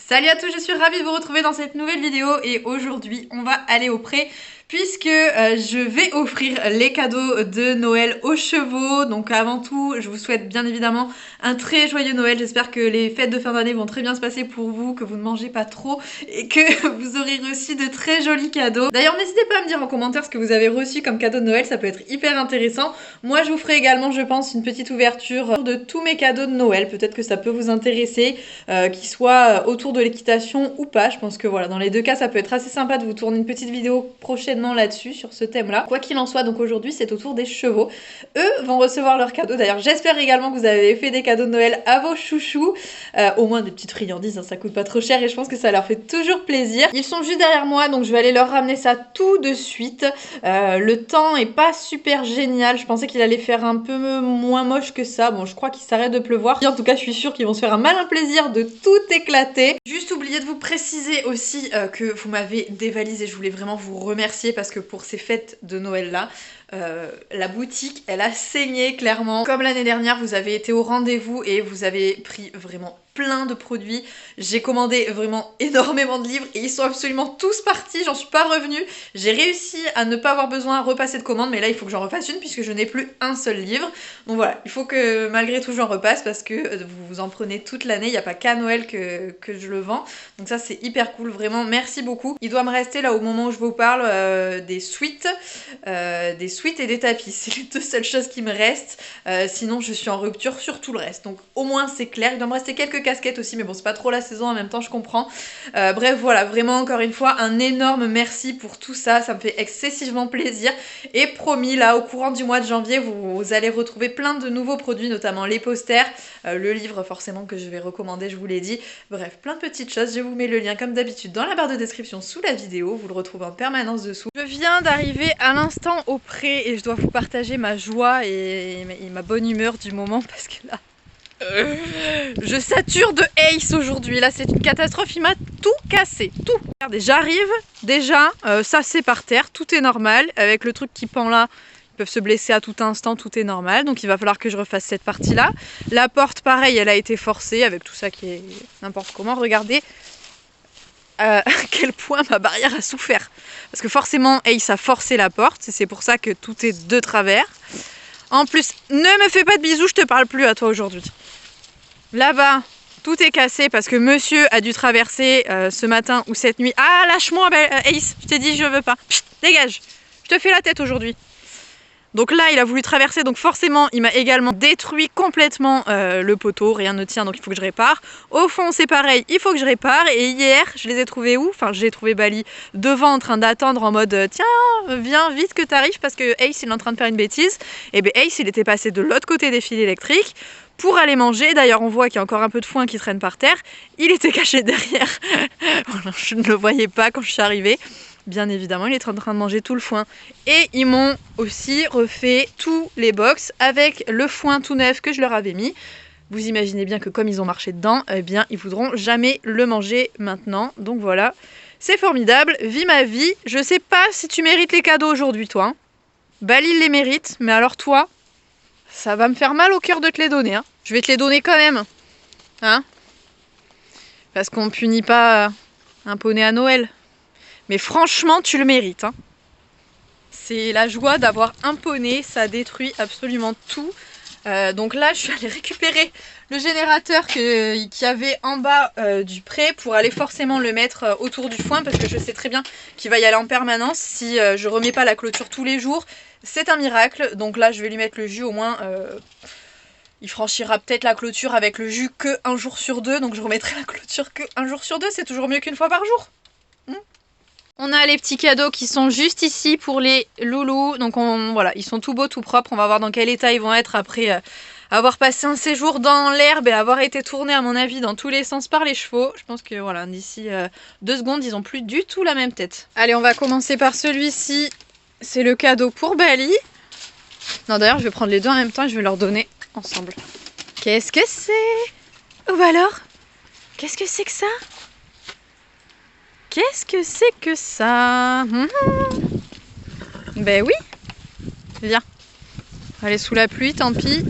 Salut à tous, je suis ravie de vous retrouver dans cette nouvelle vidéo et aujourd'hui on va aller au pré puisque je vais offrir les cadeaux de Noël aux chevaux. Donc avant tout, je vous souhaite bien évidemment un très joyeux Noël. J'espère que les fêtes de fin d'année vont très bien se passer pour vous, que vous ne mangez pas trop et que vous aurez reçu de très jolis cadeaux. D'ailleurs, n'hésitez pas à me dire en commentaire ce que vous avez reçu comme cadeau de Noël, ça peut être hyper intéressant. Moi, je vous ferai également, je pense, une petite ouverture de tous mes cadeaux de Noël. Peut-être que ça peut vous intéresser, qu'ils soient autour de l'équitation ou pas. Je pense que voilà, dans les deux cas, ça peut être assez sympa de vous tourner une petite vidéo prochainement là-dessus, sur ce thème-là. Quoi qu'il en soit, donc aujourd'hui, c'est autour des chevaux. Eux vont recevoir leurs cadeaux. D'ailleurs, j'espère également que vous avez fait des cadeaux de Noël à vos chouchous. Au moins des petites friandises, hein, ça coûte pas trop cher et je pense que ça leur fait toujours plaisir. Ils sont juste derrière moi, donc je vais aller leur ramener ça tout de suite. Le temps est pas super génial. Je pensais qu'il allait faire un peu moins moche que ça. Bon, je crois qu'il s'arrête de pleuvoir. En tout cas, je suis sûre qu'ils vont se faire un malin plaisir de tout éclater. Juste oublié de vous préciser aussi que vous m'avez dévalisé. Je voulais vraiment vous remercier parce que pour ces fêtes de Noël là, la boutique elle a saigné clairement. Comme l'année dernière, vous avez été au rendez-vous et vous avez pris vraiment plein de produits. J'ai commandé vraiment énormément de livres et ils sont absolument tous partis, j'en suis pas revenue. J'ai réussi à ne pas avoir besoin de repasser de commande, mais là il faut que j'en refasse une puisque je n'ai plus un seul livre. Donc voilà, il faut que malgré tout j'en repasse parce que vous en prenez toute l'année, il n'y a pas qu'à Noël que je le vends. Donc ça c'est hyper cool, vraiment merci beaucoup. Il doit me rester là au moment où je vous parle des suites et des tapis. C'est les deux seules choses qui me restent. Sinon je suis en rupture sur tout le reste. Donc au moins c'est clair, il doit me rester quelques casquettes aussi, mais bon c'est pas trop la saison en même temps, je comprends. Bref voilà, vraiment encore une fois un énorme merci pour tout ça, ça me fait excessivement plaisir. Et promis, là au courant du mois de janvier, vous allez retrouver plein de nouveaux produits, notamment les posters, le livre forcément que je vais recommander, je vous l'ai dit. Bref, plein de petites choses, je vous mets le lien comme d'habitude dans la barre de description sous la vidéo, vous le retrouvez en permanence dessous. Je viens d'arriver à l'instant au pré et je dois vous partager ma joie et ma bonne humeur du moment parce que là... je sature de Ace aujourd'hui, là c'est une catastrophe, il m'a tout cassé, tout. Regardez, j'arrive, déjà, ça c'est par terre, tout est normal, avec le truc qui pend là, ils peuvent se blesser à tout instant, tout est normal, donc il va falloir que je refasse cette partie-là. La porte, pareil, elle a été forcée, avec tout ça qui est n'importe comment, regardez à quel point ma barrière a souffert. Parce que forcément, Ace a forcé la porte, et c'est pour ça que tout est de travers. En plus, ne me fais pas de bisous, je te parle plus à toi aujourd'hui. Là-bas, tout est cassé parce que monsieur a dû traverser ce matin ou cette nuit. Ah, lâche-moi, Ace, je t'ai dit, je veux pas. Psst, dégage, je te fais la tête aujourd'hui. Donc là, il a voulu traverser, donc forcément, il m'a également détruit complètement le poteau. Rien ne tient, donc il faut que je répare. Au fond, c'est pareil, il faut que je répare. Et hier, je les ai trouvés où? Enfin, j'ai trouvé Bali devant en train d'attendre en mode tiens, viens vite que t'arrives parce que Ace, il est en train de faire une bêtise. Et bien Ace, il était passé de l'autre côté des fils électriques pour aller manger. D'ailleurs, on voit qu'il y a encore un peu de foin qui traîne par terre. Il était caché derrière. Voilà, je ne le voyais pas quand je suis arrivée. Bien évidemment, il est en train de manger tout le foin. Et ils m'ont aussi refait tous les box avec le foin tout neuf que je leur avais mis. Vous imaginez bien que comme ils ont marché dedans, eh bien, ils voudront jamais le manger maintenant. Donc voilà, c'est formidable. Vis ma vie. Je sais pas si tu mérites les cadeaux aujourd'hui, toi. Hein. Bali les mérite, mais alors toi, ça va me faire mal au cœur de te les donner. Hein. Je vais te les donner quand même. Hein? Parce qu'on punit pas un poney à Noël. Mais franchement, tu le mérites. Hein. C'est la joie d'avoir un poney, ça détruit absolument tout. Donc là, je suis allée récupérer le générateur qu'il y avait en bas du pré pour aller forcément le mettre autour du foin parce que je sais très bien qu'il va y aller en permanence si je remets pas la clôture tous les jours. C'est un miracle. Donc là, je vais lui mettre le jus au moins... il franchira peut-être la clôture avec le jus que un jour sur deux. Donc je remettrai la clôture que un jour sur deux. C'est toujours mieux qu'une fois par jour. On a les petits cadeaux qui sont juste ici pour les loulous. Donc voilà, ils sont tout beaux, tout propres. On va voir dans quel état ils vont être après avoir passé un séjour dans l'herbe et avoir été tournés à mon avis dans tous les sens par les chevaux. Je pense que voilà, d'ici 2 secondes, ils ont plus du tout la même tête. Allez, on va commencer par celui-ci. C'est le cadeau pour Bali. Non, d'ailleurs, je vais prendre les deux en même temps et je vais leur donner ensemble. Qu'est-ce que c'est? Oh bah alors? Qu'est-ce que c'est que ça? Qu'est-ce que c'est que ça? Ben oui. Viens. Elle est sous la pluie, tant pis.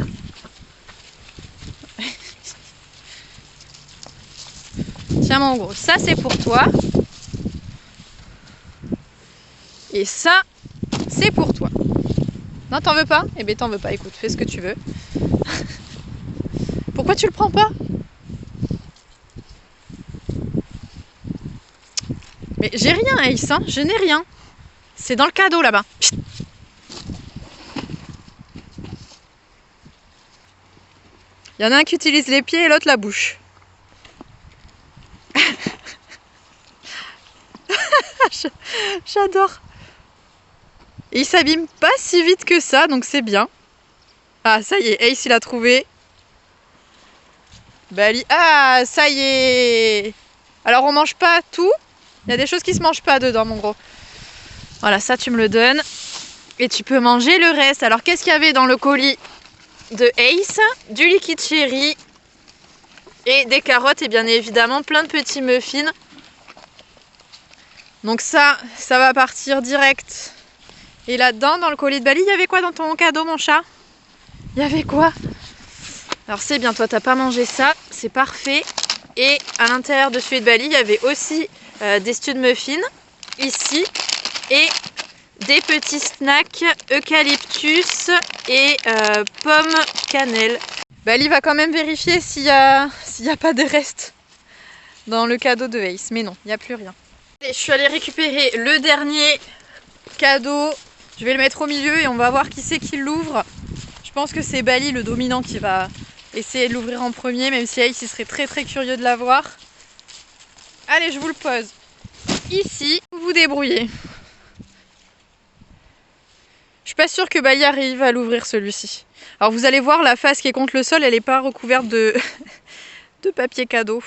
Tiens mon gros, ça c'est pour toi. Et ça, c'est pour toi. Non, t'en veux pas? Eh bien, t'en veux pas. Écoute, fais ce que tu veux. Pourquoi tu le prends pas? Mais j'ai rien, Ace, hein. Je n'ai rien. C'est dans le cadeau, là-bas. Il y en a un qui utilise les pieds et l'autre la bouche. J'adore. Et il s'abîme pas si vite que ça, donc c'est bien. Ah, ça y est, Ace, il a trouvé. Bali. Ah, ça y est. Alors, on mange pas tout. Il y a des choses qui se mangent pas dedans, mon gros. Voilà, ça, tu me le donnes. Et tu peux manger le reste. Alors, qu'est-ce qu'il y avait dans le colis de Ace? Du liquide chéri et des carottes et bien évidemment plein de petits muffins. Donc ça va partir direct. Et là-dedans, dans le colis de Bali, il y avait quoi dans ton cadeau, mon chat? Il y avait quoi? Alors c'est bien, toi t'as pas mangé ça, c'est parfait. Et à l'intérieur de celui de Bali, il y avait aussi des stews de muffins, ici, et des petits snacks eucalyptus et pommes cannelle. Bali va quand même vérifier s'il y a pas de restes dans le cadeau de Ace. Mais non, il n'y a plus rien. Et je suis allée récupérer le dernier cadeau. Je vais le mettre au milieu et on va voir qui c'est qui l'ouvre. Je pense que c'est Bali, le dominant, qui va essayer de l'ouvrir en premier, même si Ace il serait très très curieux de l'avoir. Allez, je vous le pose ici. Vous vous débrouillez. Je suis pas sûre que Bali arrive à l'ouvrir celui-ci. Alors vous allez voir, la face qui est contre le sol, elle n'est pas recouverte de papier cadeau.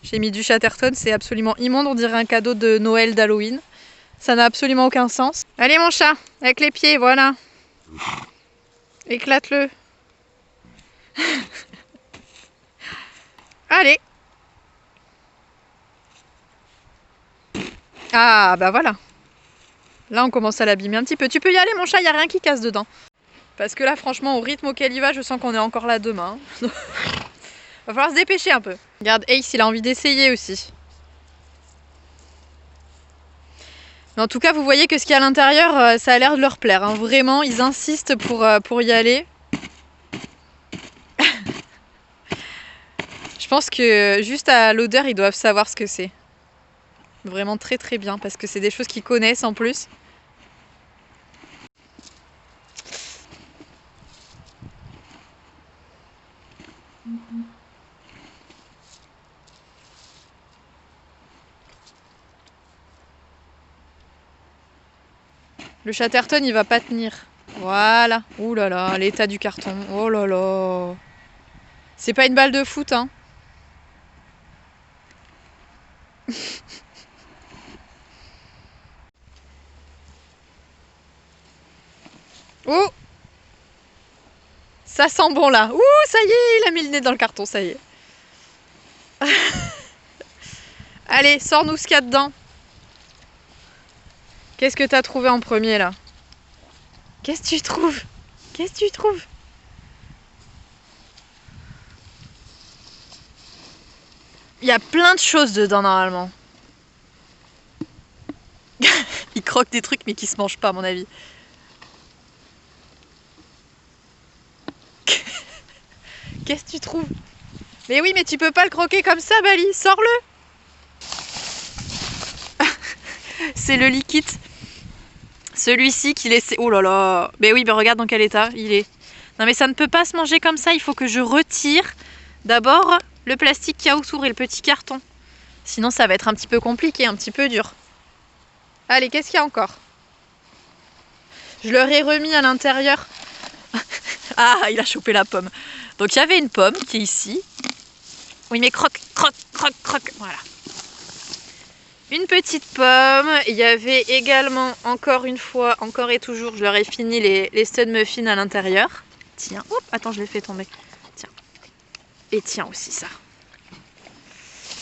J'ai mis du Chatterton, c'est absolument immonde, on dirait un cadeau de Noël d'Halloween. Ça n'a absolument aucun sens. Allez mon chat, avec les pieds, voilà. Éclate-le. Allez. Ah bah voilà. Là on commence à l'abîmer un petit peu. Tu peux y aller mon chat, il n'y a rien qui casse dedans. Parce que là franchement au rythme auquel il va, je sens qu'on est encore là demain. Va falloir se dépêcher un peu. Regarde, Ace il a envie d'essayer aussi. Mais en tout cas vous voyez que ce qu'il y a à l'intérieur, ça a l'air de leur plaire. Hein. Vraiment, ils insistent pour y aller. Je pense que juste à l'odeur, ils doivent savoir ce que c'est. Vraiment très très bien, parce que c'est des choses qu'ils connaissent en plus. Le Chatterton, il va pas tenir. Voilà. Ouh là là, l'état du carton. Oh là là. C'est pas une balle de foot, hein. Oh! Ça sent bon là. Ouh, ça y est, il a mis le nez dans le carton, ça y est. Allez, sors-nous ce qu'il y a dedans. Qu'est-ce que t'as trouvé en premier là? Qu'est-ce que tu trouves? Qu'est-ce que tu trouves? Il y a plein de choses dedans normalement. Il croque des trucs mais qui se mangent pas à mon avis. Qu'est-ce que tu trouves? Mais oui, mais tu peux pas le croquer comme ça, Bali. Sors-le. C'est le liquide. Celui-ci qui laisse... Oh là là. Mais oui, mais regarde dans quel état il est. Non mais ça ne peut pas se manger comme ça. Il faut que je retire d'abord le plastique qu'il y a autour et le petit carton. Sinon ça va être un petit peu compliqué, un petit peu dur. Allez, qu'est-ce qu'il y a encore? Je leur ai remis à l'intérieur. Ah, il a chopé la pomme. Donc il y avait une pomme qui est ici. Oui, mais croque, croque, croque, croque. Voilà. Une petite pomme. Il y avait également, encore une fois, encore et toujours, je leur ai fini les stud muffins à l'intérieur. Tiens, hop, attends, je l'ai fait tomber. Tiens. Et tiens aussi ça.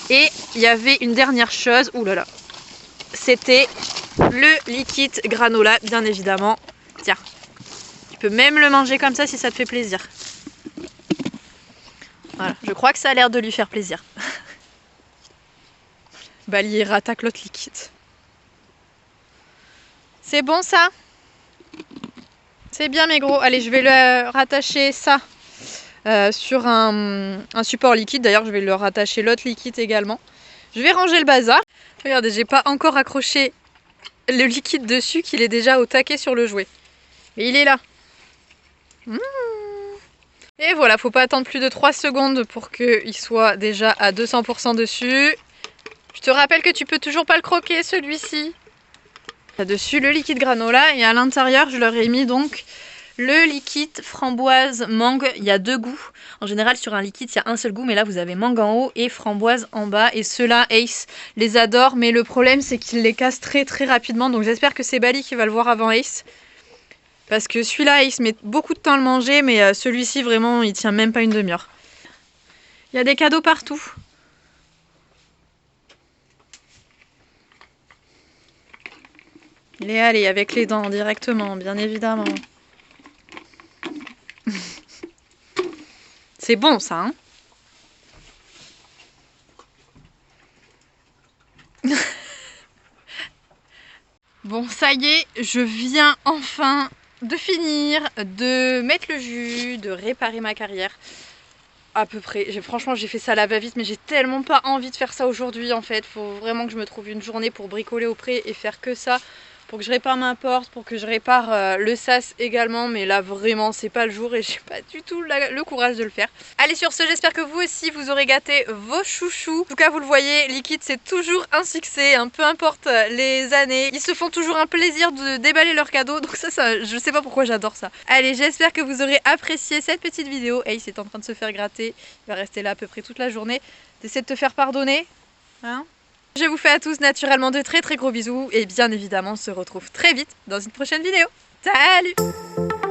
Et il y avait une dernière chose. Ouh là là. C'était le liquide granola, bien évidemment. Tiens. Tu peux même le manger comme ça si ça te fait plaisir. Voilà, je crois que ça a l'air de lui faire plaisir. Bali rattaque l'autre liquide. C'est bon ça? C'est bien mes gros. Allez, je vais le rattacher ça sur un support liquide. D'ailleurs, je vais le rattacher l'autre liquide également. Je vais ranger le bazar. Regardez, j'ai pas encore accroché le liquide dessus qu'il est déjà au taquet sur le jouet. Mais il est là. Et voilà, faut pas attendre plus de 3 secondes pour qu'il soit déjà à 200% dessus. Je te rappelle que tu peux toujours pas le croquer celui-ci. Dessus le liquide granola et à l'intérieur je leur ai mis donc le liquide framboise mangue. Il y a 2 goûts. En général sur un liquide il y a un seul goût, mais là vous avez mangue en haut et framboise en bas. Et ceux-là Ace les adore, mais le problème c'est qu'il les casse très rapidement. Donc j'espère que c'est Bali qui va le voir avant Ace. Parce que celui-là Ace met beaucoup de temps à le manger, mais celui-ci vraiment il tient même pas une demi-heure. Il y a des cadeaux partout. Il est allé avec les dents directement, bien évidemment. C'est bon ça, hein? Bon, ça y est, je viens enfin de finir de mettre le jus, de réparer ma carrière. À peu près. Franchement, j'ai fait ça à la va-vite, mais j'ai tellement pas envie de faire ça aujourd'hui en fait. Faut vraiment que je me trouve une journée pour bricoler au pré et faire que ça. Pour que je répare ma porte, pour que je répare le sas également. Mais là, vraiment, c'est pas le jour et j'ai pas du tout le courage de le faire. Allez, sur ce, j'espère que vous aussi, vous aurez gâté vos chouchous. En tout cas, vous le voyez, Liquid, c'est toujours un succès. Hein, peu importe les années. Ils se font toujours un plaisir de déballer leurs cadeaux. Donc ça, je sais pas pourquoi j'adore ça. Allez, j'espère que vous aurez apprécié cette petite vidéo. Ace est en train de se faire gratter. Il va rester là à peu près toute la journée. T'essaies de te faire pardonner, hein? Je vous fais à tous naturellement de très gros bisous et bien évidemment on se retrouve très vite dans une prochaine vidéo. Salut!